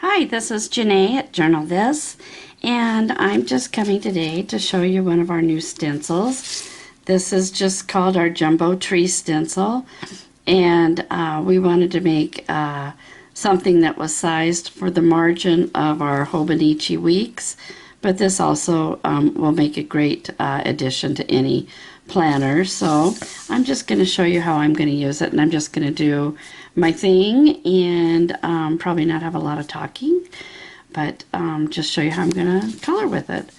Hi, this is Janae at Journal This, and I'm just coming today to show you one of our new stencils. This is just called our Jumbo Tree Stencil, and we wanted to make something that was sized for the margin of our Hobonichi weeks, but this also will make a great addition to any planner. So I'm just going to show you how I'm going to use it, and I'm just going to do my thing and probably not have a lot of talking, but just show you how I'm going to color with it.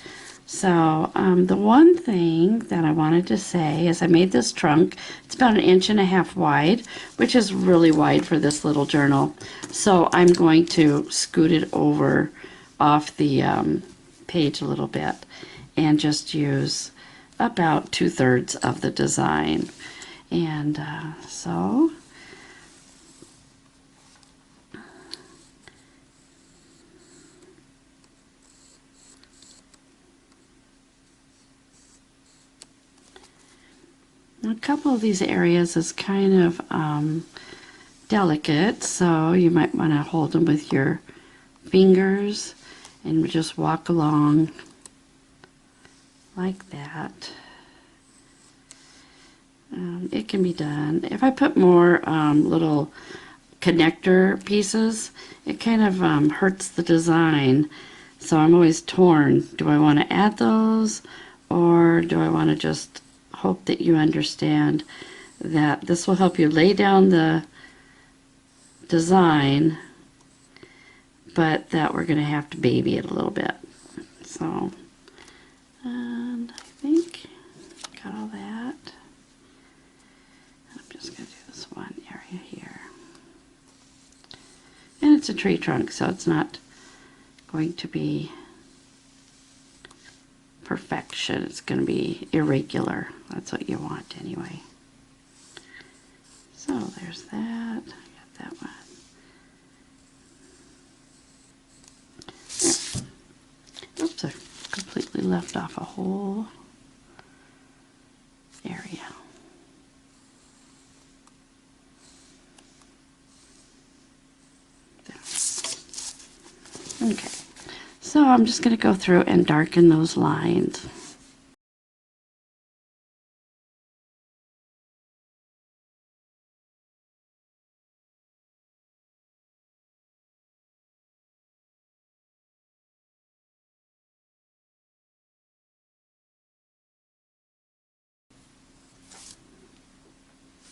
So the one thing that I wanted to say is I made this trunk. It's about 1.5 inches wide, which is really wide for this little journal. So I'm going to scoot it over off the page a little bit and just use about 2/3 of the design. And so a couple of these areas is kind of delicate, so you might want to hold them with your fingers and just walk along like that. It can be done. If I put more little connector pieces, it kind of hurts the design, so I'm always torn. Do I want to add those, or do I want to just hope that you understand that this will help you lay down the design, but that we're going to have to baby it a little bit. So, and I think got all that. I'm just going to do this one area here. And it's a tree trunk, so it's not going to be perfection. It's going to be irregular. That's what you want anyway. So there's that. I got that one. There. Oops, I completely left off a whole area. There. Okay. So I'm just going to go through and darken those lines.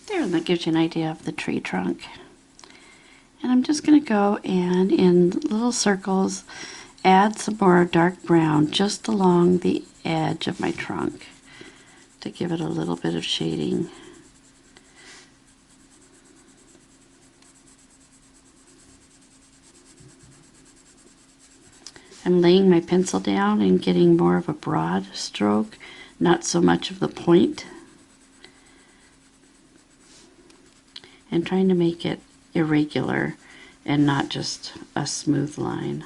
There, and that gives you an idea of the tree trunk. And I'm just going to go and in little circles add some more dark brown just along the edge of my trunk to give it a little bit of shading. I'm laying my pencil down and getting more of a broad stroke, not so much of the point, and trying to make it irregular and not just a smooth line.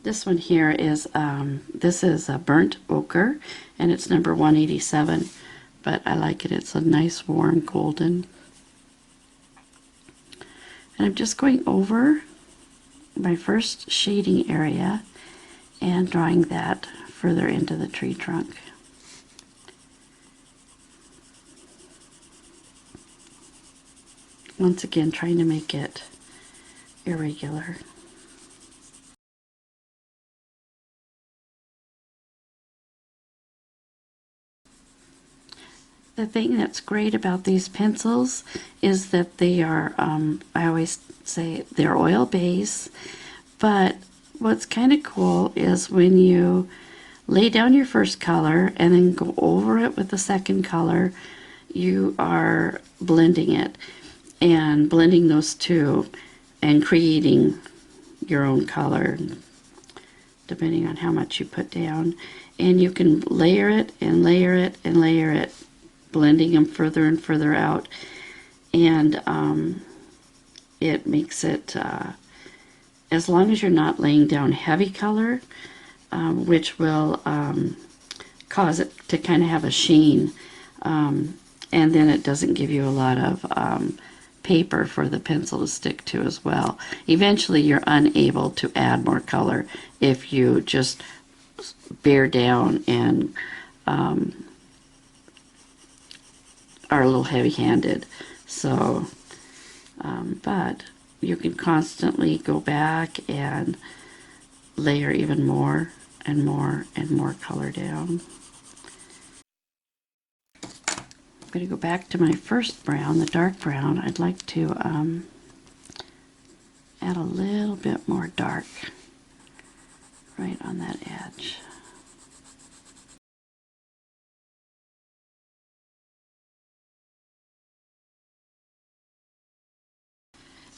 This one here is, this is a burnt ochre, and it's number 187, but I like it. It's a nice warm golden. And I'm just going over my first shading area and drawing that further into the tree trunk. Once again, trying to make it irregular. The thing that's great about these pencils is that they are, I always say they're oil base, but what's kind of cool is when you lay down your first color and then go over it with the second color, you are blending it and blending those two and creating your own color depending on how much you put down. And you can layer it and layer it and layer it, blending them further and further out, and it makes it as long as you're not laying down heavy color, which will cause it to kind of have a sheen, and then it doesn't give you a lot of paper for the pencil to stick to as well. Eventually you're unable to add more color if you just bear down and are a little heavy-handed. So, but you can constantly go back and layer even more and more and more color down. I'm going to go back to my first brown, the dark brown. I'd like to add a little bit more dark right on that edge.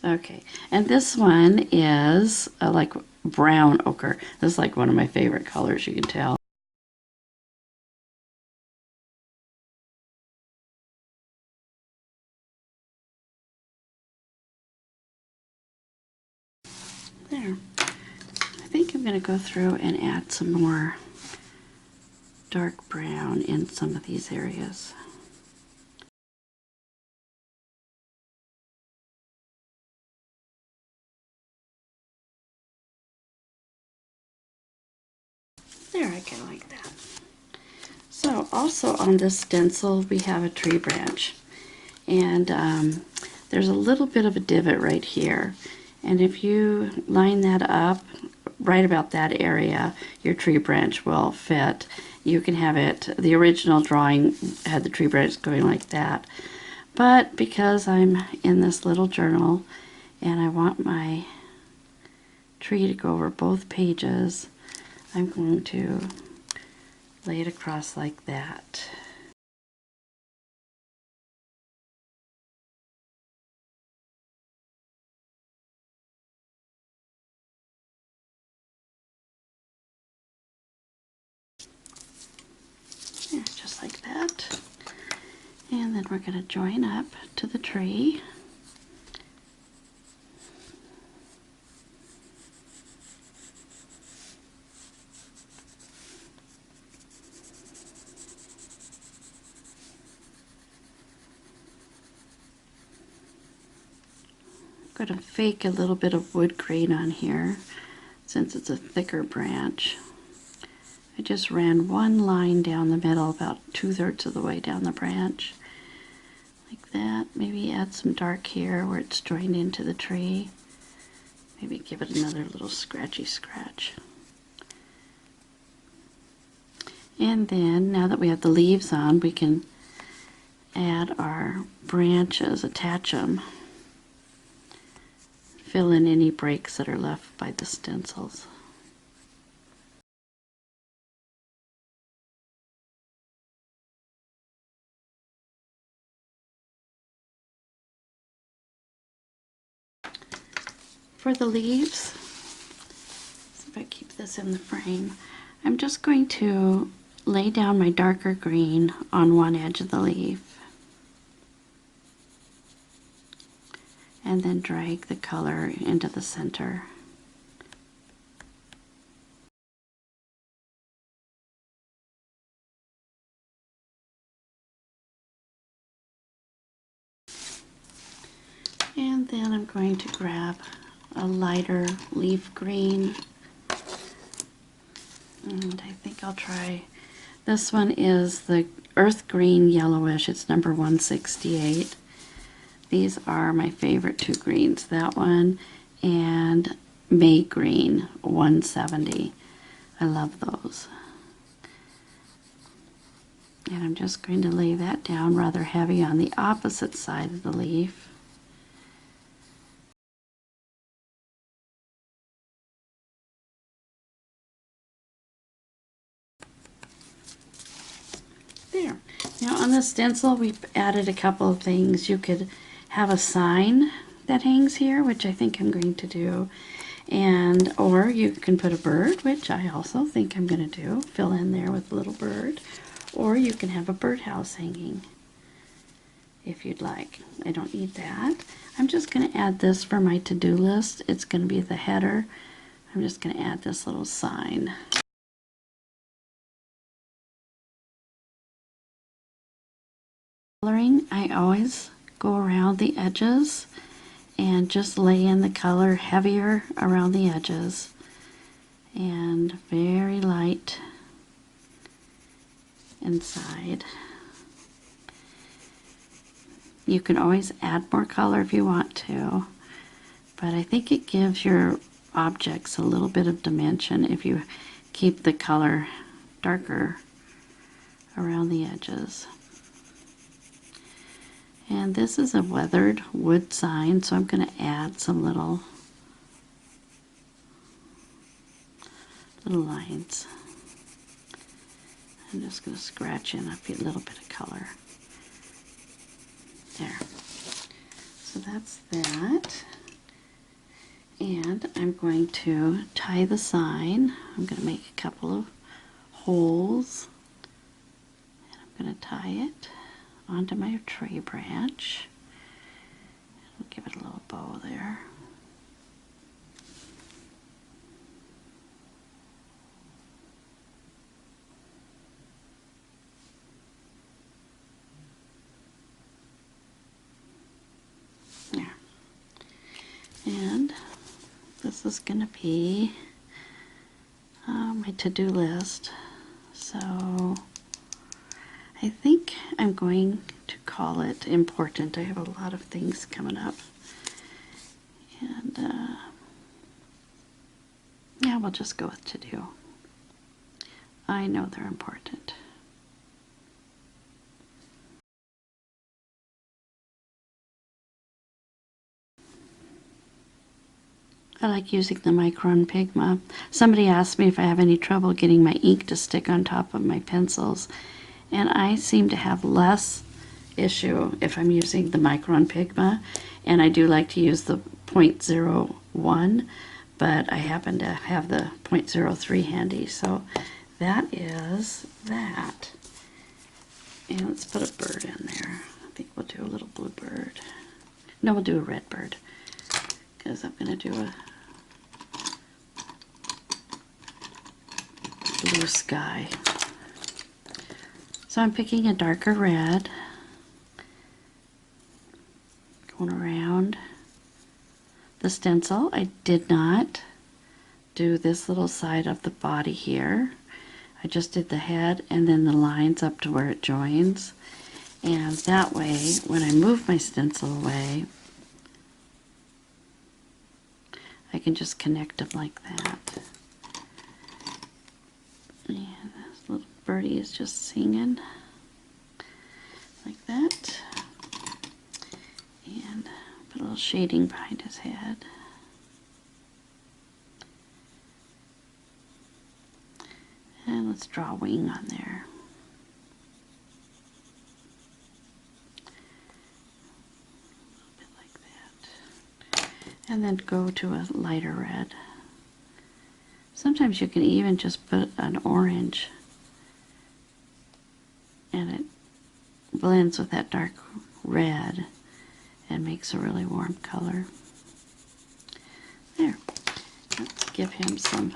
Okay, and this one is like brown ochre. This is like one of my favorite colors, you can tell. There. I think I'm going to go through and add some more dark brown in some of these areas. There, I kind of like that. So also on this stencil we have a tree branch, and there's a little bit of a divot right here, and if you line that up right about that area, your tree branch will fit. You can have it, the original drawing had the tree branch going like that, but because I'm in this little journal and I want my tree to go over both pages, I'm going to lay it across like that. Yeah, just like that. And then we're going to join up to the tree. I'm going to fake a little bit of wood grain on here since it's a thicker branch. I just ran one line down the middle, about 2/3 of the way down the branch. Like that. Maybe add some dark here where it's joined into the tree. Maybe give it another little scratchy scratch. And then, now that we have the leaves on, we can add our branches, attach them. Fill in any breaks that are left by the stencils. For the leaves, so if I keep this in the frame, I'm just going to lay down my darker green on one edge of the leaf and then drag the color into the center. And then I'm going to grab a lighter leaf green, and I think I'll try, this one is the earth green yellowish, it's number 168. These are my favorite two greens, that one and May green 170. I love those. And I'm just going to lay that down rather heavy on the opposite side of the leaf. There. Now on the stencil we've added a couple of things. You could have a sign that hangs here, which I think I'm going to do, and or you can put a bird, which I also think I'm going to do, fill in there with a little bird, or you can have a birdhouse hanging if you'd like. I don't need that. I'm just going to add this for my to-do list. It's going to be the header. I'm just going to add this little sign. Coloring, I always go around the edges and just lay in the color heavier around the edges and very light inside. You can always add more color if you want to, but I think it gives your objects a little bit of dimension if you keep the color darker around the edges. And this is a weathered wood sign, so I'm going to add some little lines. I'm just going to scratch in a little bit of color. There. So that's that. And I'm going to tie the sign. I'm going to make a couple of holes. And I'm going to tie it onto my tree branch. I'll give it a little bow there. There. And this is going to be my to-do list. So I think I'm going to call it important. I have a lot of things coming up. And yeah, we'll just go with to do. I know they're important. I like using the Micron Pigma. Somebody asked me if I have any trouble getting my ink to stick on top of my pencils, and I seem to have less issue if I'm using the Micron Pigma, and I do like to use the .01, but I happen to have the .03 handy, so that is that. And let's put a bird in there. I think we'll do a little blue bird. No, we'll do a red bird, because I'm going to do a blue sky. So I'm picking a darker red, going around the stencil. I did not do this little side of the body here. I just did the head and then the lines up to where it joins. And that way, when I move my stencil away, I can just connect them like that. And this little birdie is just singing like that. And put a little shading behind his head. And let's draw a wing on there. A little bit like that. And then go to a lighter red. Sometimes you can even just put an orange and it blends with that dark red and makes a really warm color. There. Let's give him some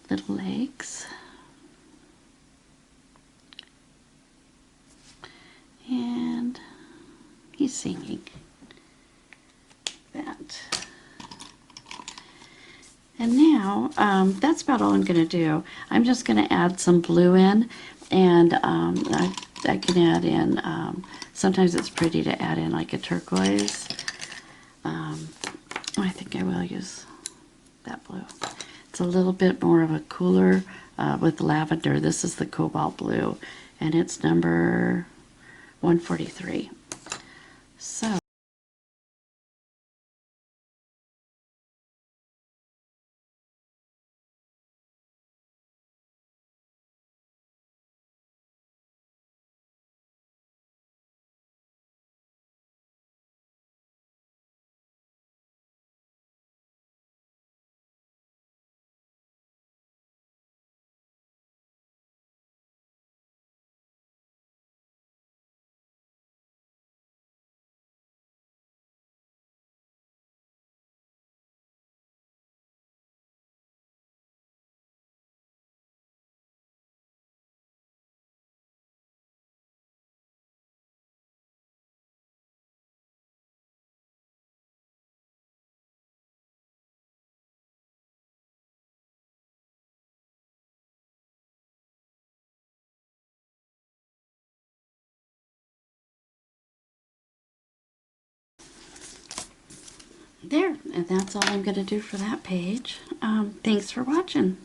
little legs. And he's singing. That. And now, that's about all I'm going to do. I'm just going to add some blue in, and I can add in, sometimes it's pretty to add in like a turquoise. I think I will use that blue. It's a little bit more of a cooler with lavender. This is the cobalt blue, and it's number 143. So there, and that's all I'm going to do for that page. Thanks for watching.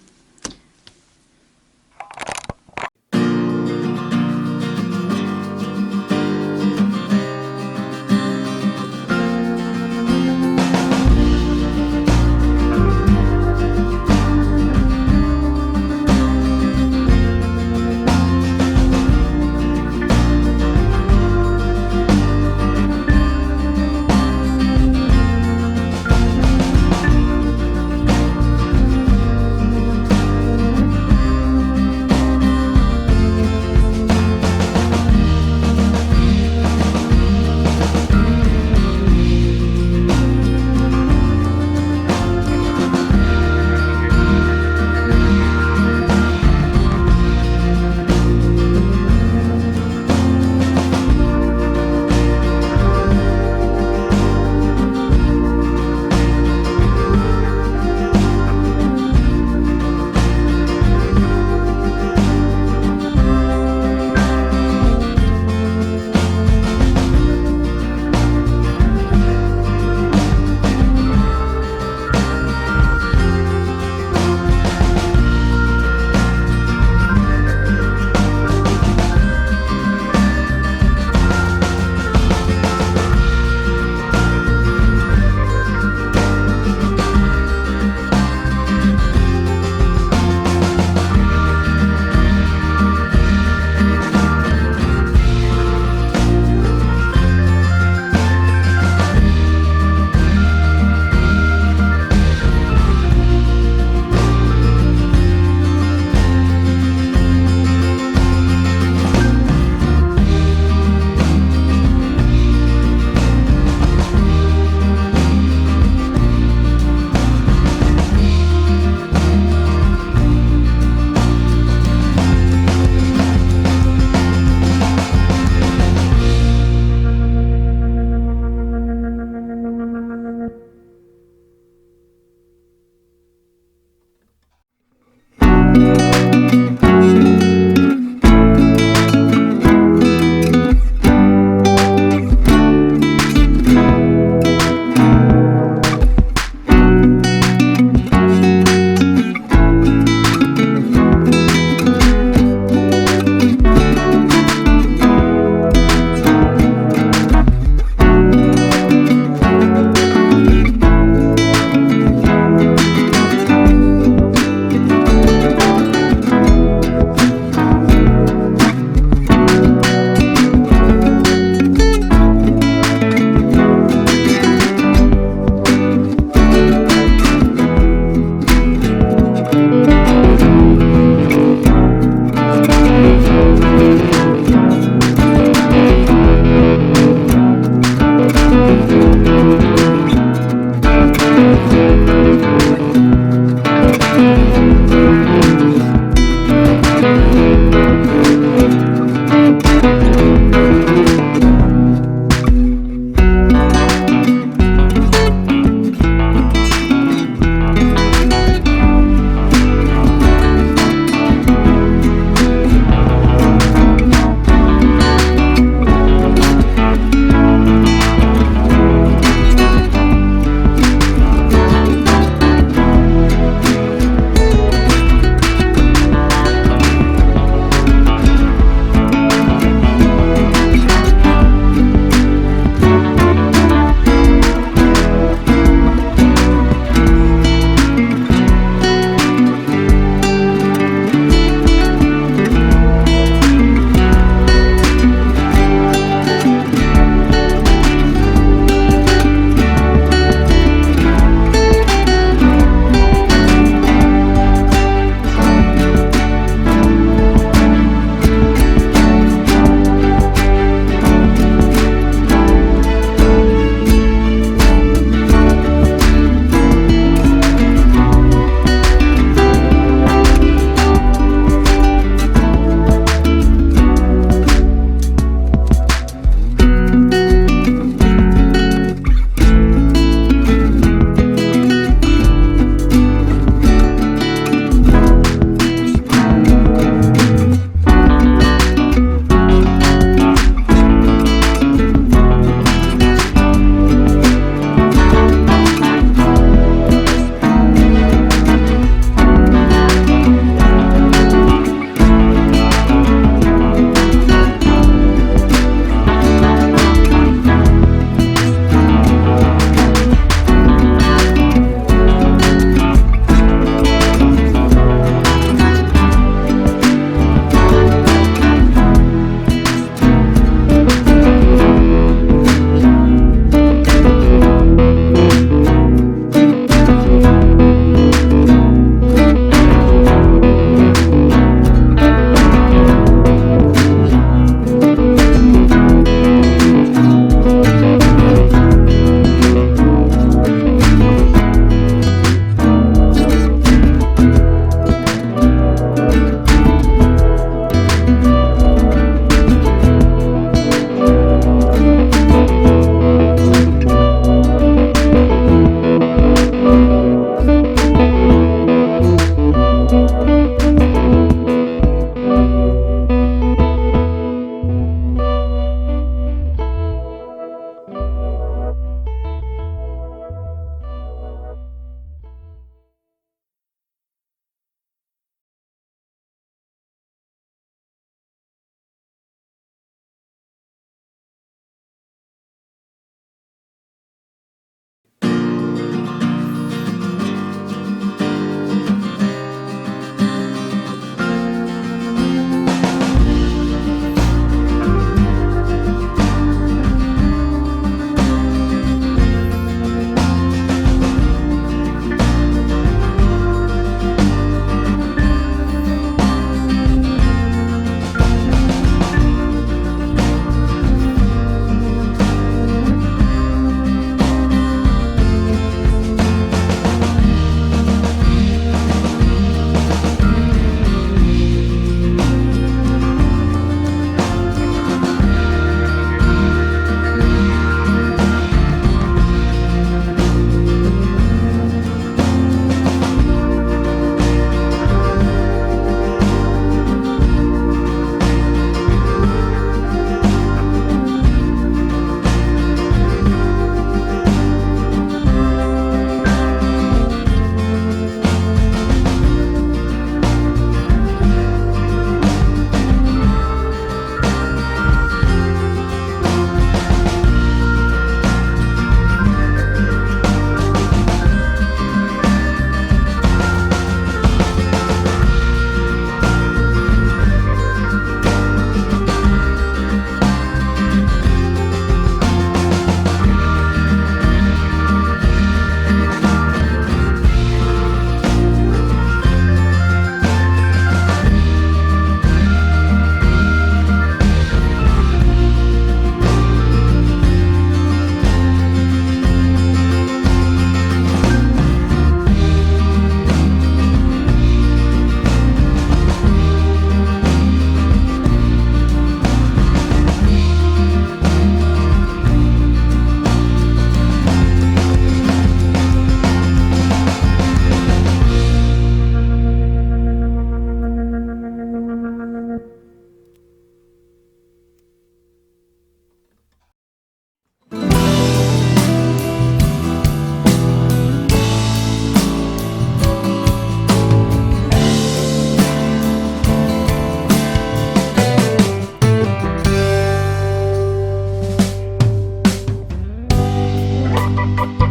Bye.